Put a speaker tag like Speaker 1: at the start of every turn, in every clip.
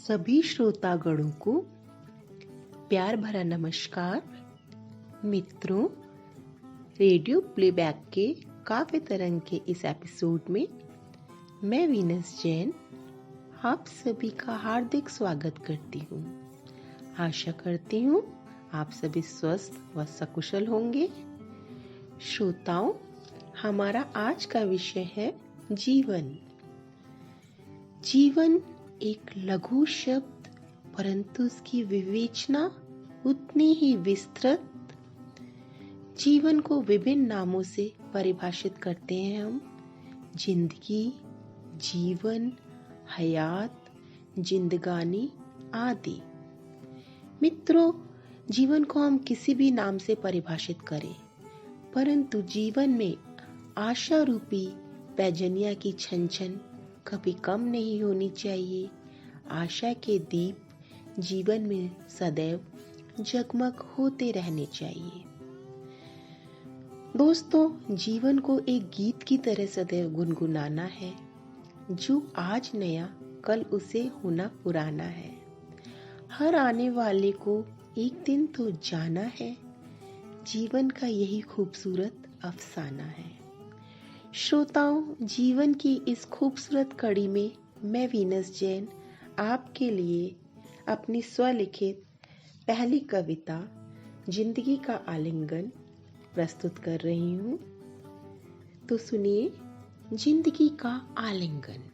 Speaker 1: सभी श्रोतागणों को प्यार भरा नमस्कार। मित्रों, रेडियो प्लेबैक के काव्य तरंग के इस एपिसोड में मैं वीनस जैन आप सभी का हार्दिक स्वागत करती हूँ। आशा करती हूँ आप सभी स्वस्थ व सकुशल होंगे। श्रोताओं, हमारा आज का विषय है जीवन। जीवन एक लघु शब्द, परंतु उसकी विवेचना उतनी ही विस्तृत। जीवन को विभिन्न नामों से परिभाषित करते हैं हम। जिंदगी, जीवन, हयात, जिंदगानी आदि। मित्रों, जीवन को हम किसी भी नाम से परिभाषित करें, परंतु जीवन में आशा रूपी पैजनिया की छन छन कभी कम नहीं होनी चाहिए। आशा के दीप जीवन में सदैव जगमग होते रहने चाहिए। दोस्तों, जीवन को एक गीत की तरह सदैव गुनगुनाना है। जो आज नया, कल उसे होना पुराना है। हर आने वाले को एक दिन तो जाना है। जीवन का यही खूबसूरत अफसाना है। श्रोताओं, जीवन की इस खूबसूरत कड़ी में मैं वीनस जैन आपके लिए अपनी स्वलिखित पहली कविता जिंदगी का आलिंगन प्रस्तुत कर रही हूँ। तो सुनिए, जिंदगी का आलिंगन।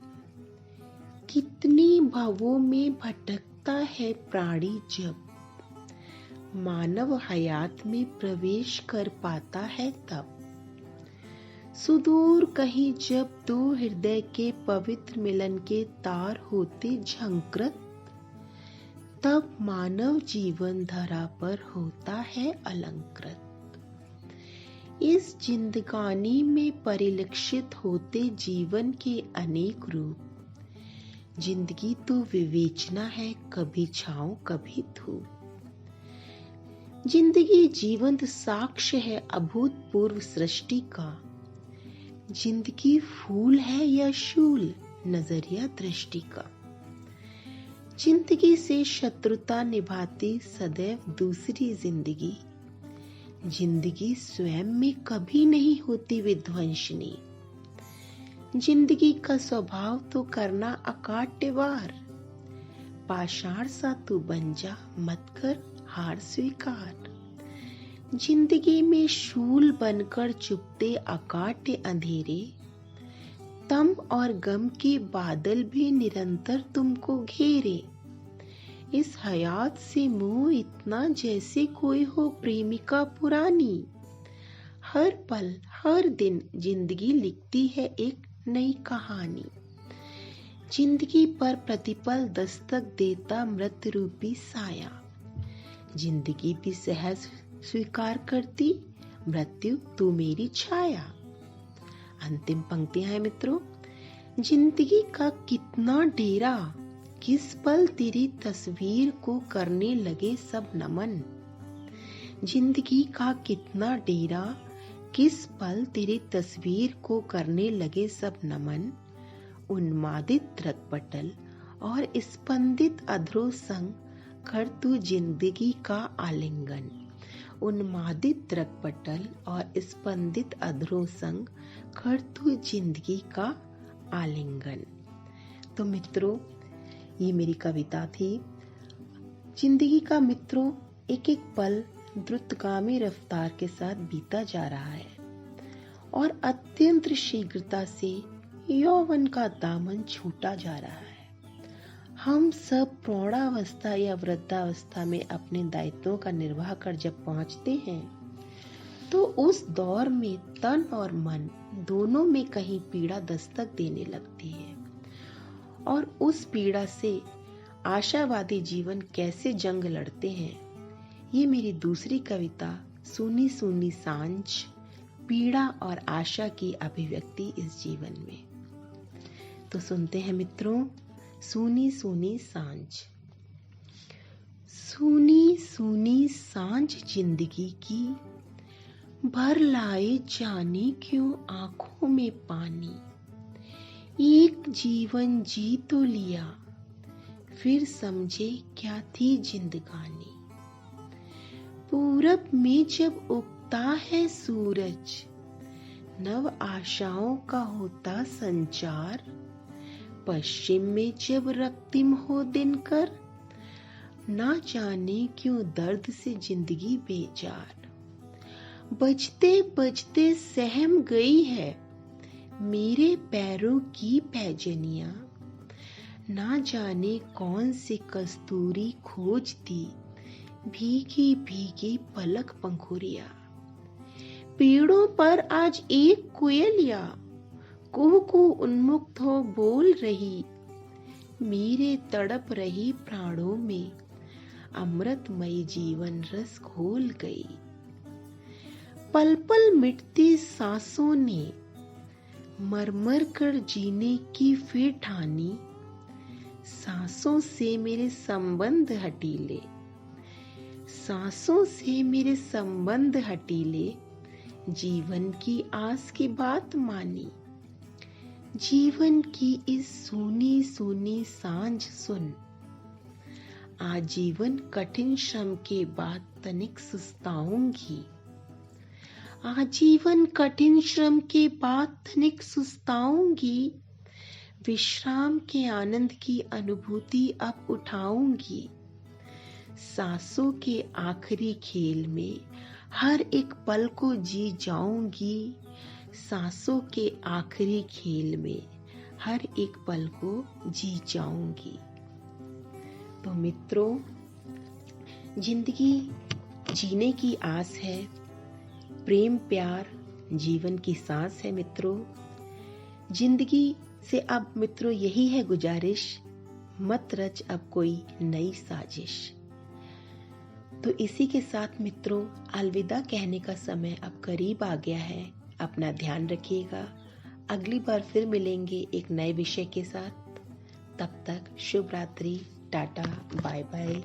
Speaker 1: कितनी भवों में भटकता है प्राणी, जब मानव हयात में प्रवेश कर पाता है तब। सुदूर कहीं जब दो हृदय के पवित्र मिलन के तार होते झंकृत, तब मानव जीवन धरा पर होता है अलंकृत। इस जिंदगानी में परिलक्षित होते जीवन के अनेक रूप। जिंदगी तो विवेचना है, कभी छांव कभी धूप। जिंदगी जीवंत साक्ष्य है अभूतपूर्व सृष्टि का। जिंदगी फूल है या शूल, नजरिया दृष्टि का। जिंदगी से शत्रुता निभाती सदैव दूसरी जिंदगी। जिंदगी स्वयं में कभी नहीं होती विध्वंसनी। जिंदगी का स्वभाव तो करना अकाट्य वार। पाषाण सा तू बन जा, मत कर हार स्वीकार। जिंदगी में शूल बनकर चुपते अकाट्य अंधेरे। तम और गम के बादल भी निरंतर तुमको घेरे। इस हयात से मोह इतना जैसे कोई हो प्रेमिका पुरानी। हर पल हर दिन जिंदगी लिखती है एक नई कहानी। जिंदगी पर प्रतिपल दस्तक देता मृत्यु रूपी साया। जिंदगी भी सहज स्वीकार करती, मृत्यु तू मेरी छाया। अंतिम पंक्तियां हैं मित्रों। जिंदगी का कितना डेरा, किस पल तेरी तस्वीर को करने लगे सब नमन। जिंदगी का कितना डेरा, किस पल तेरी तस्वीर को करने लगे सब नमन। उन्मादित रगपटल और स्पंदित अधरों संग कर तू जिंदगी का आलिंगन। उन्मादित रगपटल और स्पंदित अधरों संग कर तू जिंदगी का आलिंगन। तो मित्रों, ये मेरी कविता थी। जिंदगी का मित्रों एक एक पल द्रुतगामी रफ्तार के साथ बीता जा रहा है और अत्यंत शीघ्रता से यौवन का दामन छूटा जा रहा है। हम सब प्रौढ़ावस्था या वृद्धावस्था में अपने दायित्वों का निर्वाह कर जब पहुंचते हैं, तो उस दौर में तन और मन दोनों में कहीं पीड़ा दस्तक देने लगती है। और उस पीड़ा से आशावादी जीवन कैसे जंग लड़ते हैं, ये मेरी दूसरी कविता सूनी सूनी सांझ, पीड़ा और आशा की अभिव्यक्ति इस जीवन में। तो सुनते हैं मित्रों, सूनी सूनी सांझ। सूनी सूनी सांझ जिंदगी की, भर लाए जाने क्यों आंखों में पानी। एक जीवन जी तो लिया, फिर समझे क्या थी जिंदगानी। पूरब में जब उगता है सूरज, नव आशाओं का होता संचार। पश्चिम में जब रক্তিम हो दिनकर, ना जाने क्यों दर्द से जिंदगी बेजार। बजते बजते सहम गई है मेरे पैरों की पैजनियां। ना जाने कौन सी कस्तूरी खोजती भीगी भीगी पलक पंखुरिया। पेड़ों पर आज एक कोयलिया कुहू कुहू उन्मुक्त हो बोल रही। मेरे तड़प रही प्राणों में अमृतमयी जीवन रस घोल गई। पल पल मिटती सांसों ने मरमर कर जीने की फिर ठानी। सांसों से मेरे संबंध हटीले, सांसों से मेरे संबंध हटीले। जीवन की आस की बात मानी। जीवन की इस सूनी सूनी सांझ सुन। आजीवन कठिन श्रम के बाद तनिक सुस्ताऊंगी। आजीवन कठिन श्रम के बाद तनिक सुस्ताऊंगी। विश्राम के आनंद की अनुभूति अब उठाऊंगी। सांसों के आखिरी खेल में हर एक पल को जी जाऊंगी। सांसों के आखिरी खेल में हर एक पल को जी जाऊंगी। तो मित्रों, जिंदगी जीने की आस है, प्रेम प्यार जीवन की सांस है मित्रों। जिंदगी से अब मित्रों यही है गुजारिश, मत रच अब कोई नई साजिश। तो इसी के साथ मित्रों अलविदा कहने का समय अब करीब आ गया है। अपना ध्यान रखिएगा। अगली बार फिर मिलेंगे एक नए विषय के साथ। तब तक शुभ रात्रि, टाटा, बाय बाय।